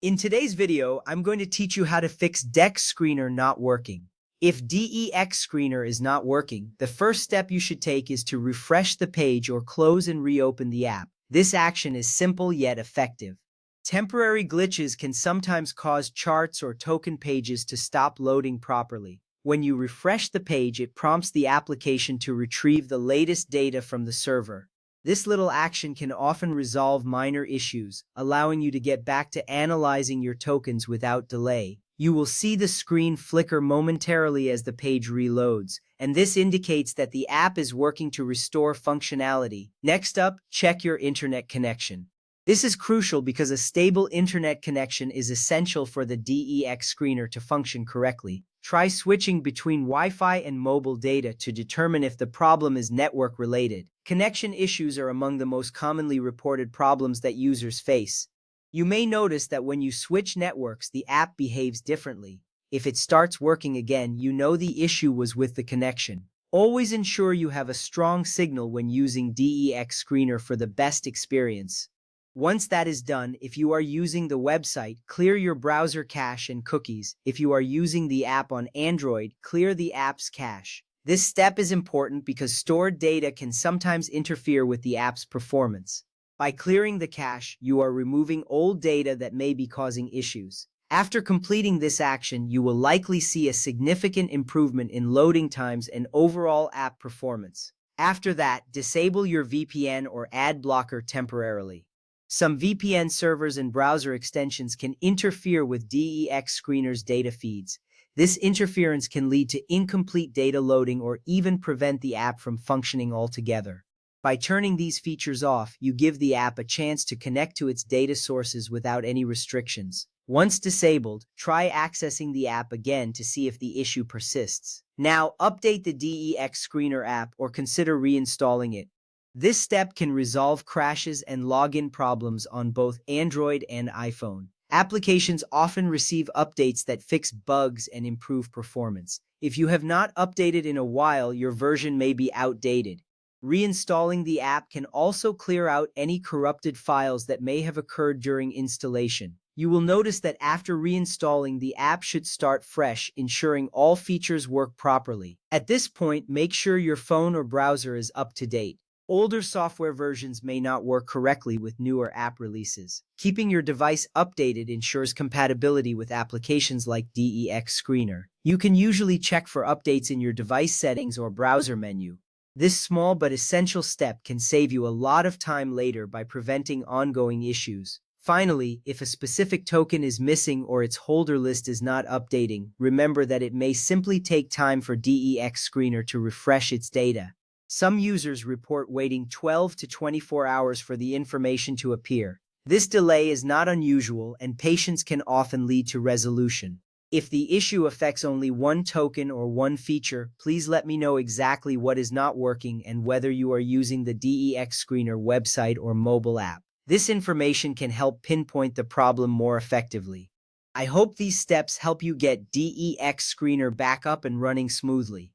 In today's video, I'm going to teach you how to fix DEX Screener not working. If DEX Screener is not working, the first step you should take is to refresh the page or close and reopen the app. This action is simple yet effective. Temporary glitches can sometimes cause charts or token pages to stop loading properly. When you refresh the page, it prompts the application to retrieve the latest data from the server. This little action can often resolve minor issues, allowing you to get back to analyzing your tokens without delay. You will see the screen flicker momentarily as the page reloads, and this indicates that the app is working to restore functionality. Next up, check your internet connection. This is crucial because a stable internet connection is essential for the DEX screener to function correctly. Try switching between Wi-Fi and mobile data to determine if the problem is network-related. Connection issues are among the most commonly reported problems that users face. You may notice that when you switch networks, the app behaves differently. If it starts working again, you know the issue was with the connection. Always ensure you have a strong signal when using DEX Screener for the best experience. Once that is done, if you are using the website, clear your browser cache and cookies. If you are using the app on Android, clear the app's cache. This step is important because stored data can sometimes interfere with the app's performance. By clearing the cache, you are removing old data that may be causing issues. After completing this action, you will likely see a significant improvement in loading times and overall app performance. After that, disable your VPN or ad blocker temporarily. Some VPN servers and browser extensions can interfere with DEX Screener's data feeds. This interference can lead to incomplete data loading or even prevent the app from functioning altogether. By turning these features off, you give the app a chance to connect to its data sources without any restrictions. Once disabled, try accessing the app again to see if the issue persists. Now, update the DEX Screener app or consider reinstalling it. This step can resolve crashes and login problems on both Android and iPhone. Applications often receive updates that fix bugs and improve performance. If you have not updated in a while, your version may be outdated. Reinstalling the app can also clear out any corrupted files that may have occurred during installation. You will notice that after reinstalling, the app should start fresh, ensuring all features work properly. At this point, make sure your phone or browser is up to date. Older software versions may not work correctly with newer app releases. Keeping your device updated ensures compatibility with applications like DEX Screener. You can usually check for updates in your device settings or browser menu. This small but essential step can save you a lot of time later by preventing ongoing issues. Finally, if a specific token is missing or its holder list is not updating, remember that it may simply take time for DEX Screener to refresh its data. Some users report waiting 12 to 24 hours for the information to appear. This delay is not unusual, and patience can often lead to resolution. If the issue affects only one token or one feature, please let me know exactly what is not working and whether you are using the DEX Screener website or mobile app. This information can help pinpoint the problem more effectively. I hope these steps help you get DEX Screener back up and running smoothly.